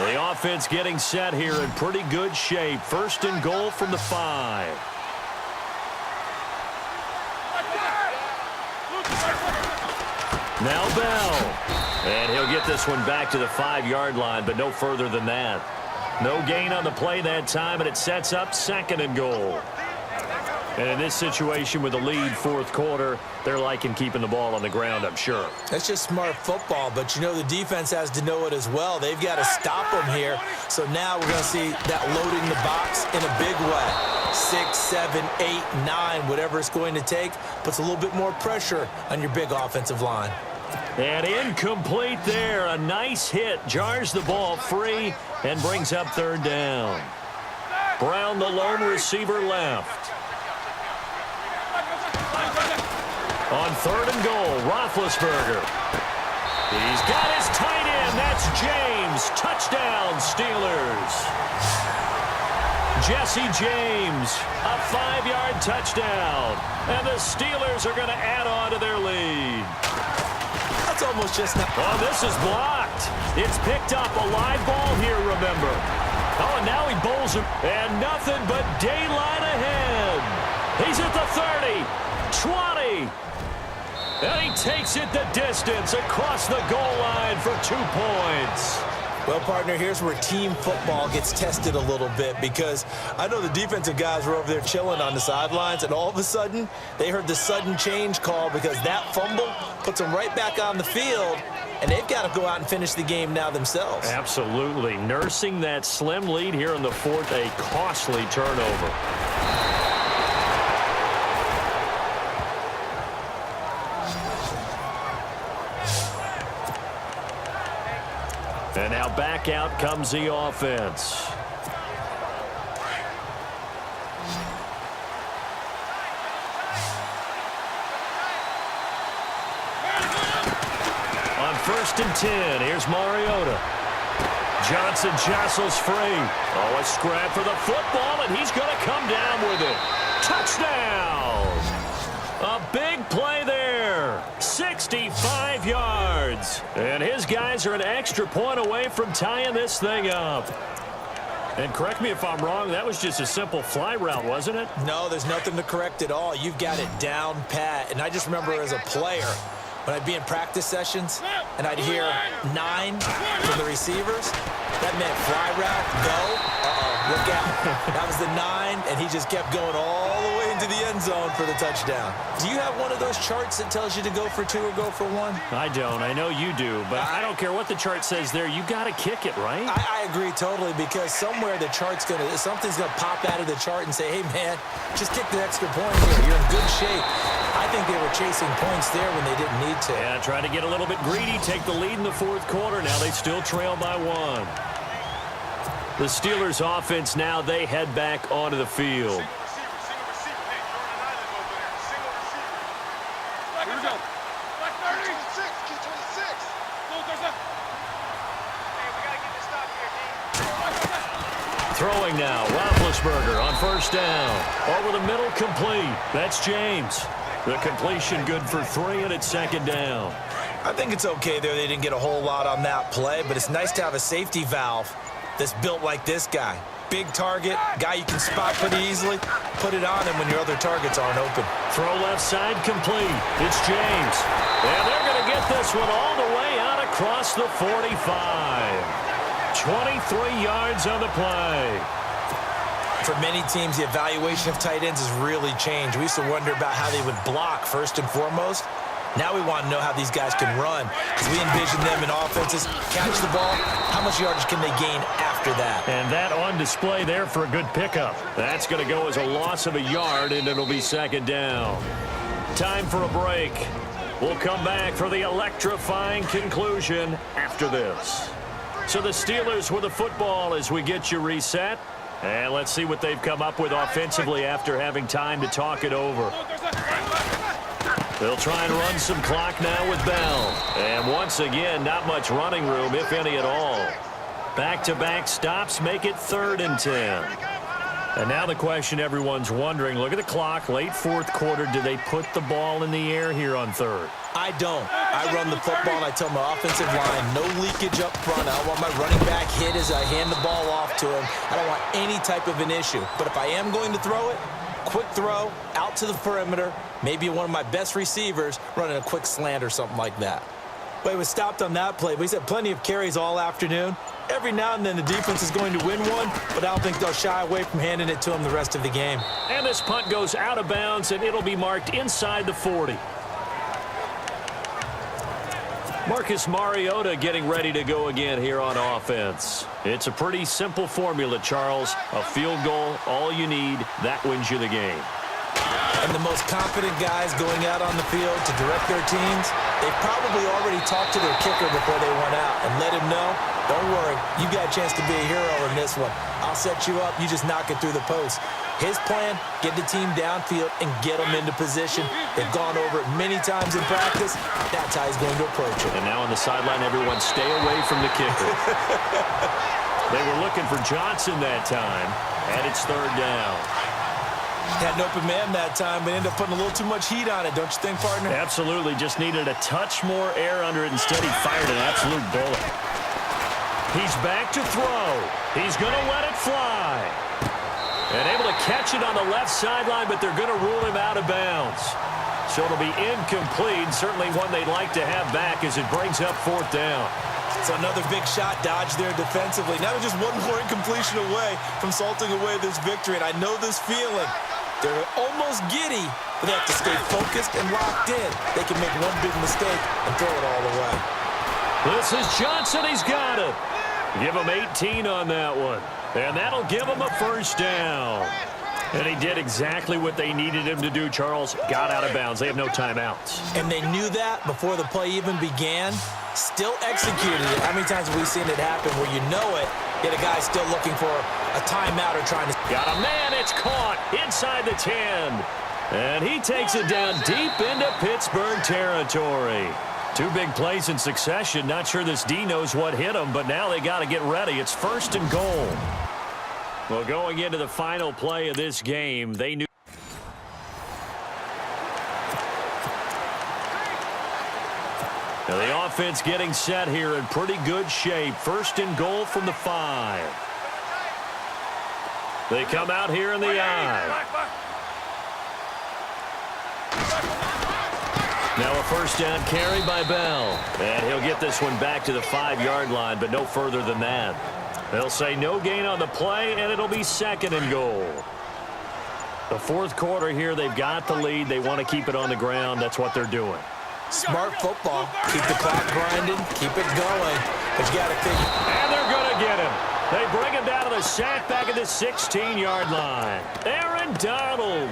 The offense getting set here in pretty good shape. First and goal from the 5. Now Bell. And he'll get this one back to the 5-yard line, but no further than that. No gain on the play that time, and it sets up second and goal. And in this situation with the lead fourth quarter, they're liking keeping the ball on the ground, I'm sure. That's just smart football, but you know the defense has to know it as well. They've got to stop them here. So now we're going to see that loading the box in a big way. 6, 7, 8, 9, whatever it's going to take, puts a little bit more pressure on your big offensive line. And incomplete there. A nice hit. Jars the ball free and brings up third down. Brown, the lone receiver, left. On third and goal, Roethlisberger. He's got his tight end. That's James. Touchdown, Steelers. Jesse James, a 5-yard touchdown. And the Steelers are going to add on to their lead. That's almost just not. Oh, this is blocked. It's picked up. A live ball here, remember. Oh, and now he bowls him. And nothing but daylight ahead. He's at the 30, 20. And he takes it the distance across the goal line for 2 points. Well, partner, here's where team football gets tested a little bit, because I know the defensive guys were over there chilling on the sidelines, and all of a sudden, they heard the sudden change call because that fumble puts them right back on the field, and they've got to go out and finish the game now themselves. Absolutely. Nursing that slim lead here in the fourth, a costly turnover. And now back out comes the offense. On 1st and 10, here's Mariota. Johnson jostles free. Oh, a scrap for the football, and he's going to come down with it. Touchdown! A big play there. 65 yards. And his guys are an extra point away from tying this thing up. And correct me if I'm wrong, that was just a simple fly route, wasn't it? No, there's nothing to correct at all. You've got it down pat. And I just remember as a player, when I'd be in practice sessions and I'd hear 9 from the receivers, that meant fly route, go. Look out. That was the 9, and he just kept going all the way into the end zone for the touchdown. Do you have one of those charts that tells you to go for 2 or go for 1? I don't. I know you do, but I don't care what the chart says there. You got to kick it, right? I agree totally, because somewhere the chart's something's going to pop out of the chart and say, hey, man, just kick the extra point here. You're in good shape. I think they were chasing points there when they didn't need to. Yeah, try to get a little bit greedy, take the lead in the fourth quarter. Now they still trail by 1. The Steelers offense now, they head back onto the field. Here we go. Black 30. 26. Key 26. Throwing now, Roethlisberger on 1st down. Over the middle, complete. That's James. The completion good for 3, and it's 2nd down. I think it's okay there. They didn't get a whole lot on that play, but it's nice to have a safety valve that's built like this guy. Big target, guy you can spot pretty easily. Put it on him when your other targets aren't open. Throw left side complete. It's James. And they're going to get this one all the way out across the 45. 23 yards on the play. For many teams, the evaluation of tight ends has really changed. We used to wonder about how they would block first and foremost. Now we want to know how these guys can run, because we envision them in offenses, catch the ball, how much yardage can they gain after that? And that on display there for a good pickup. That's going to go as a loss of a yard, and it'll be 2nd down. Time for a break. We'll come back for the electrifying conclusion after this. So the Steelers with the football as we get you reset. And let's see what they've come up with offensively after having time to talk it over. They'll try and run some clock now with Bell. And once again, not much running room, if any at all. Back-to-back stops make it 3rd and 10. And now the question everyone's wondering, look at the clock, late fourth quarter, do they put the ball in the air here on third? I don't. I run the football, and I tell my offensive line, no leakage up front. I don't want my running back hit as I hand the ball off to him. I don't want any type of an issue. But if I am going to throw it, quick throw, out to the perimeter, maybe one of my best receivers running a quick slant or something like that. But he was stopped on that play. But he's had plenty of carries all afternoon. Every now and then the defense is going to win one, but I don't think they'll shy away from handing it to him the rest of the game. And this punt goes out of bounds, and it'll be marked inside the 40. Marcus Mariota getting ready to go again here on offense. It's a pretty simple formula, Charles. A field goal, all you need, that wins you the game. And the most confident guys going out on the field to direct their teams, they've probably already talked to their kicker before they went out and let him know, don't worry, you got a chance to be a hero in this one. I'll set you up, you just knock it through the post. His plan, get the team downfield and get them into position. They've gone over it many times in practice. That's how he's going to approach it. And now on the sideline, everyone stay away from the kicker. They were looking for Johnson that time, and it's third down. Had an open man that time, but ended up putting a little too much heat on it, don't you think, partner? Absolutely. Just needed a touch more air under it. Instead, he fired an absolute bullet. He's back to throw. He's going to let it fly. And able to catch it on the left sideline, but they're going to rule him out of bounds. So it'll be incomplete. Certainly one they'd like to have back as it brings up fourth down. So another big shot dodged there defensively. Now they're just one more incompletion away from salting away this victory. And I know this feeling. They're almost giddy, but they have to stay focused and locked in. They can make one big mistake and throw it all the way. This is Johnson. He's got it. Give him 18 on that one. And that'll give him a first down. And he did exactly what they needed him to do, Charles. Got out of bounds. They have no timeouts. And they knew that before the play even began. Still executed it. How many times have we seen it happen where you know it, yet a guy's still looking for a timeout or trying to... Got a man. It's caught inside the 10. And he takes it down deep into Pittsburgh territory. Two big plays in succession. Not sure this D knows what hit him, but now they got to get ready. It's first and goal. Well, going into the final play of this game, they knew. Now the offense getting set here in pretty good shape. First and goal from the 5. They come out here in the I. Now a first down carry by Bell. And he'll get this one back to the 5-yard line, but no further than that. They'll say no gain on the play, and it'll be second and goal. The fourth quarter here, they've got the lead. They want to keep it on the ground. That's what they're doing. Smart football. Keep the clock grinding. Keep it going. But you got to think. And they're going to get him. They bring him down to the sack back at the 16-yard line. Aaron Donald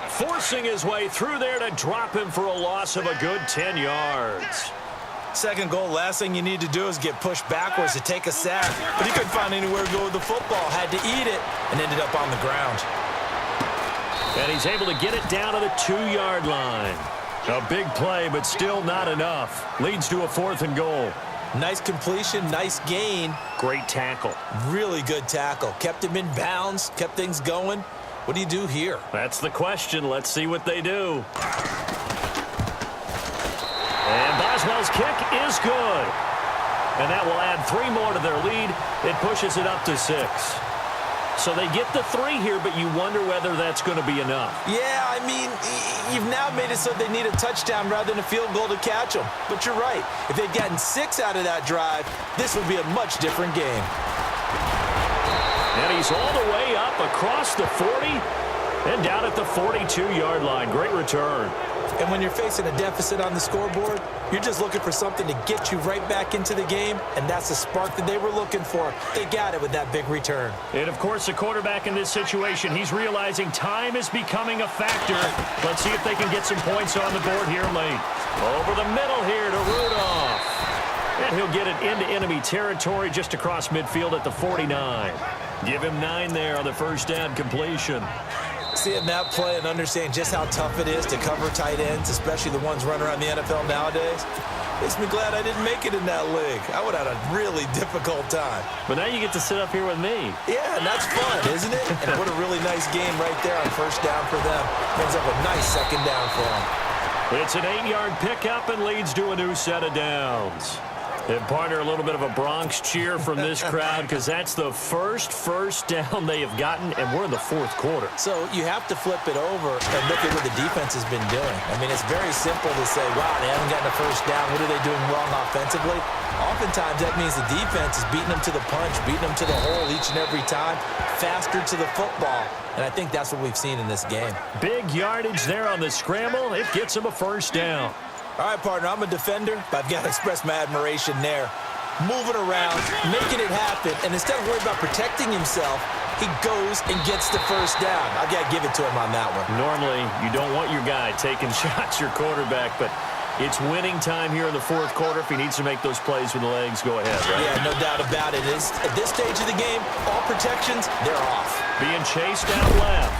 forcing his way through there to drop him for a loss of a good 10 yards. Second goal, last thing you need to do is get pushed backwards to take a sack. But he couldn't find anywhere to go with the football. Had to eat it and ended up on the ground. And he's able to get it down to the 2-yard line. A big play, but still not enough. Leads to a fourth and goal. Nice completion, nice gain. Great tackle. Really good tackle. Kept him in bounds, kept things going. What do you do here? That's the question. Let's see what they do. And Boswell's kick is good. And that will add 3 more to their lead. It pushes it up to 6. So they get the 3 here, but you wonder whether that's going to be enough. Yeah, I mean, you've now made it so they need a touchdown rather than a field goal to catch them. But you're right. If they'd gotten 6 out of that drive, this would be a much different game. And he's all the way up across the 40 and down at the 42-yard line. Great return. And when you're facing a deficit on the scoreboard, you're just looking for something to get you right back into the game, and that's the spark that they were looking for. They got it with that big return. And, of course, the quarterback in this situation, he's realizing time is becoming a factor. Let's see if they can get some points on the board here late. Over the middle here to Rudolph. And he'll get it into enemy territory just across midfield at the 49. Give him 9 there on the first down completion. Seeing that play and understanding just how tough it is to cover tight ends, especially the ones running around the NFL nowadays, makes me glad I didn't make it in that league. I would have had a really difficult time. But now you get to sit up here with me. Yeah, and that's fun, isn't it? And what a really nice game right there on first down for them. Brings up a nice second down for them. It's an 8-yard pickup and leads to a new set of downs. And partner, a little bit of a Bronx cheer from this crowd because that's the first down they have gotten, and we're in the fourth quarter. So you have to flip it over and look at what the defense has been doing. I mean, it's very simple to say, wow, they haven't gotten a first down. What are they doing wrong offensively? Oftentimes, that means the defense is beating them to the punch, beating them to the hole each and every time, faster to the football. And I think that's what we've seen in this game. Big yardage there on the scramble. It gets them a first down. All right, partner, I'm a defender, but I've got to express my admiration there. Moving around, making it happen, and instead of worrying about protecting himself, he goes and gets the first down. I've got to give it to him on that one. Normally, you don't want your guy taking shots, your quarterback, but it's winning time here in the fourth quarter. If he needs to make those plays with the legs, go ahead, right? Yeah, no doubt about it. At this stage of the game, all protections, they're off. Being chased out left,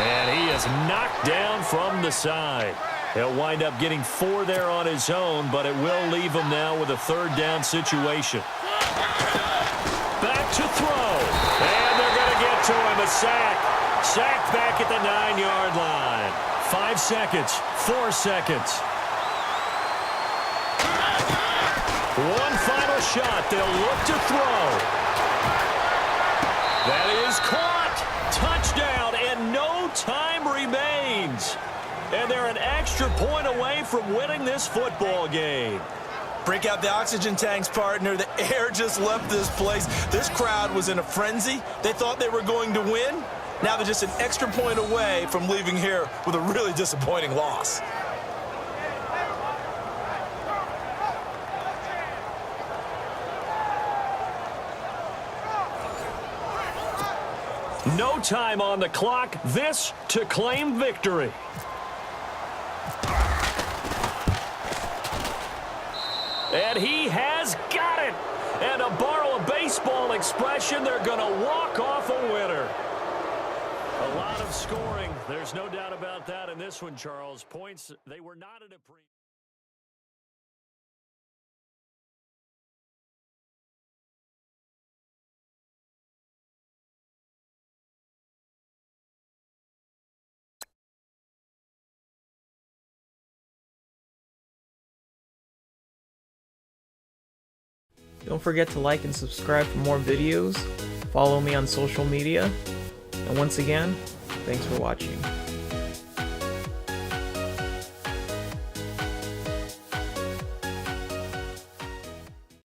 and he is knocked down from the side. He'll wind up getting 4 there on his own, but it will leave him now with a third down situation. Back to throw. And they're going to get to him. A sack. Sack back at the 9-yard line. 5 seconds. 4 seconds. One final shot. They'll look to throw. That is caught. Touchdown, and no time remains. And they're an extra point away from winning this football game. Break out the oxygen tanks, partner. The air just left this place. This crowd was in a frenzy. They thought they were going to win. Now they're just an extra point away from leaving here with a really disappointing loss. No time on the clock. This to claim victory. And he has got it. And to borrow a baseball expression, they're going to walk off a winner. A lot of scoring. There's no doubt about that in this one, Charles. Points, they were not at a pre. Don't forget to like and subscribe for more videos. Follow me on social media. And once again, thanks for watching.